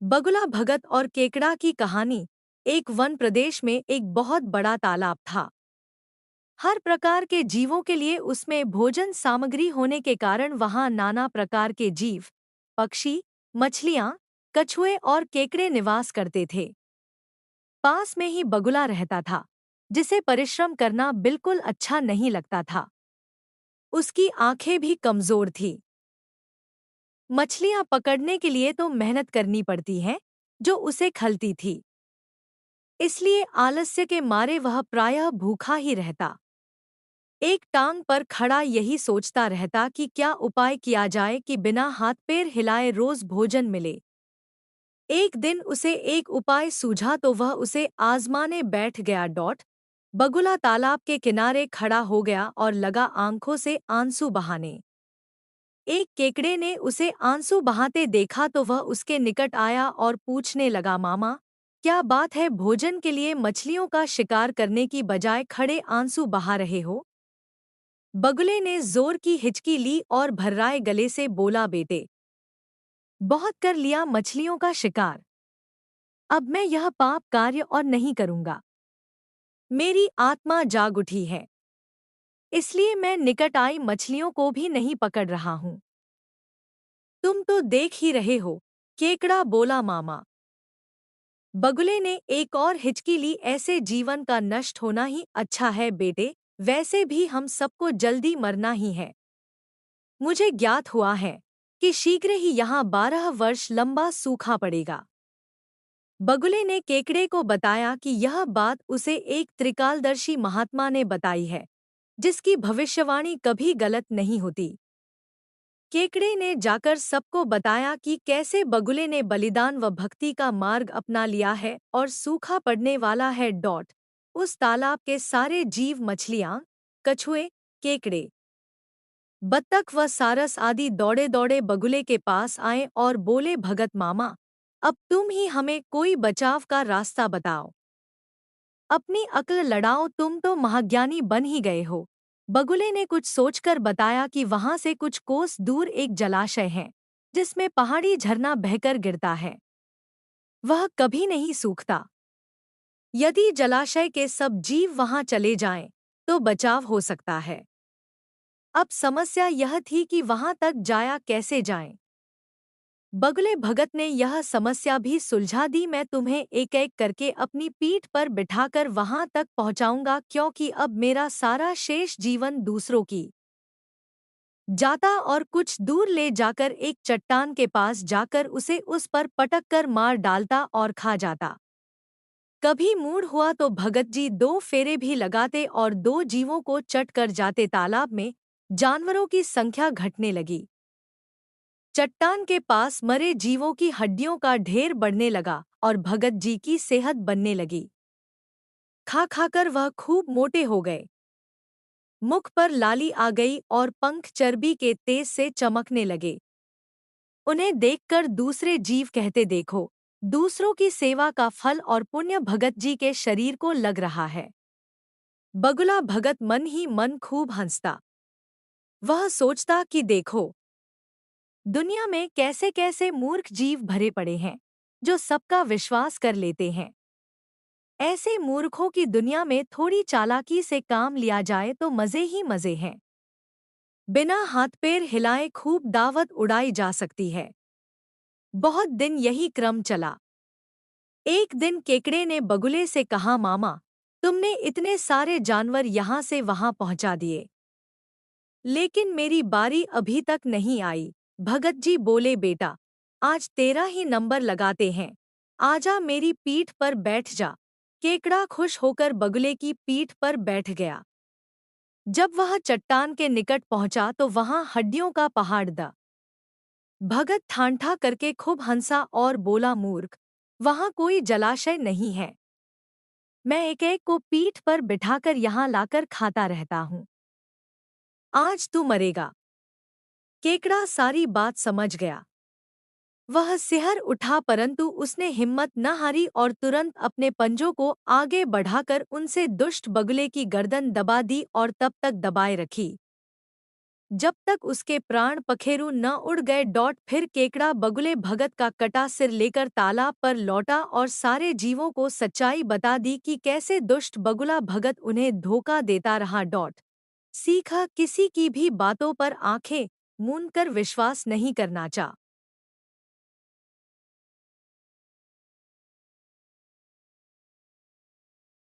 बगुला भगत और केकड़ा की कहानी। एक वन प्रदेश में एक बहुत बड़ा तालाब था। हर प्रकार के जीवों के लिए उसमें भोजन सामग्री होने के कारण वहां नाना प्रकार के जीव, पक्षी, मछलियां, कछुए और केकड़े निवास करते थे। पास में ही बगुला रहता था, जिसे परिश्रम करना बिल्कुल अच्छा नहीं लगता था। उसकी आंखें भी कमजोर थीं। मछलियां पकड़ने के लिए तो मेहनत करनी पड़ती है, जो उसे खलती थी। इसलिए आलस्य के मारे वह प्रायः भूखा ही रहता। एक टांग पर खड़ा यही सोचता रहता कि क्या उपाय किया जाए कि बिना हाथ पैर हिलाए रोज भोजन मिले। एक दिन उसे एक उपाय सूझा तो वह उसे आजमाने बैठ गया। बगुला तालाब के किनारे खड़ा हो गया और लगा आंखों से आंसू बहाने। एक केकड़े ने उसे आंसू बहाते देखा तो वह उसके निकट आया और पूछने लगा, मामा, क्या बात है, भोजन के लिए मछलियों का शिकार करने की बजाय खड़े आंसू बहा रहे हो? बगुले ने जोर की हिचकी ली और भर्राए गले से बोला, बेटे, बहुत कर लिया मछलियों का शिकार। अब मैं यह पाप कार्य और नहीं करूंगा। मेरी आत्मा जाग उठी है, इसलिए मैं निकट आई मछलियों को भी नहीं पकड़ रहा हूं। तुम तो देख ही रहे हो, केकड़ा बोला, मामा। बगुले ने एक और हिचकी ली, ऐसे जीवन का नष्ट होना ही अच्छा है बेटे, वैसे भी हम सबको जल्दी मरना ही है। मुझे ज्ञात हुआ है कि शीघ्र ही यहाँ 12 वर्ष लंबा सूखा पड़ेगा। बगुले ने केकड़े को बताया कि यह बात उसे एक त्रिकालदर्शी महात्मा ने बताई है, जिसकी भविष्यवाणी कभी गलत नहीं होती। केकड़े ने जाकर सबको बताया कि कैसे बगुले ने बलिदान व भक्ति का मार्ग अपना लिया है और सूखा पड़ने वाला है। उस तालाब के सारे जीव, मछलियां, कछुए, केकड़े, बत्तख व सारस आदि दौड़े दौड़े बगुले के पास आए और बोले, भगत मामा, अब तुम ही हमें कोई बचाव का रास्ता बताओ। अपनी अक्ल लड़ाओ, तुम तो महाज्ञानी बन ही गए हो। बगुले ने कुछ सोचकर बताया कि वहां से कुछ कोस दूर एक जलाशय है, जिसमें पहाड़ी झरना बहकर गिरता है। वह कभी नहीं सूखता। यदि जलाशय के सब जीव वहां चले जाएं, तो बचाव हो सकता है। अब समस्या यह थी कि वहां तक जाया कैसे जाएं। बगुले भगत ने यह समस्या भी सुलझा दी, मैं तुम्हें एक एक करके अपनी पीठ पर बिठाकर वहां तक पहुंचाऊंगा, क्योंकि अब मेरा सारा शेष जीवन दूसरों की जाता। और कुछ दूर ले जाकर एक चट्टान के पास जाकर उसे उस पर पटक कर मार डालता और खा जाता। कभी मूड हुआ तो भगत जी 2 फेरे भी लगाते और 2 जीवों को चट कर जाते। तालाब में जानवरों की संख्या घटने लगी। चट्टान के पास मरे जीवों की हड्डियों का ढेर बढ़ने लगा और भगत जी की सेहत बनने लगी। खा खाकर वह खूब मोटे हो गए। मुख पर लाली आ गई और पंख चर्बी के तेज से चमकने लगे। उन्हें देखकर दूसरे जीव कहते, देखो, दूसरों की सेवा का फल और पुण्य भगत जी के शरीर को लग रहा है। बगुला भगत मन ही मन खूब हंसता। वह सोचता कि देखो, दुनिया में कैसे कैसे मूर्ख जीव भरे पड़े हैं, जो सबका विश्वास कर लेते हैं। ऐसे मूर्खों की दुनिया में थोड़ी चालाकी से काम लिया जाए तो मजे ही मजे हैं। बिना हाथ पैर हिलाए खूब दावत उड़ाई जा सकती है। बहुत दिन यही क्रम चला। एक दिन केकड़े ने बगुले से कहा, मामा, तुमने इतने सारे जानवर यहाँ से वहां पहुंचा दिए, लेकिन मेरी बारी अभी तक नहीं आई। भगत जी बोले, बेटा, आज तेरा ही नंबर लगाते हैं। आजा, मेरी पीठ पर बैठ जा। केकड़ा खुश होकर बगुले की पीठ पर बैठ गया। जब वह चट्टान के निकट पहुंचा तो वहां हड्डियों का पहाड़ था। भगत ठांठा करके खूब हंसा और बोला, मूर्ख, वहां कोई जलाशय नहीं है। मैं एक एक को पीठ पर बिठाकर यहाँ लाकर खाता रहता हूँ। आज तू मरेगा। केकड़ा सारी बात समझ गया। वह सिहर उठा, परंतु उसने हिम्मत न हारी और तुरंत अपने पंजों को आगे बढ़ाकर उनसे दुष्ट बगुले की गर्दन दबा दी और तब तक दबाए रखी जब तक उसके प्राण पखेरु न उड़ गए। फिर केकड़ा बगुले भगत का कटा सिर लेकर तालाब पर लौटा और सारे जीवों को सच्चाई बता दी कि कैसे दुष्ट बगुला भगत उन्हें धोखा देता रहा। सीखा, किसी की भी बातों पर आंखें मूंद कर विश्वास नहीं करना चाहिए।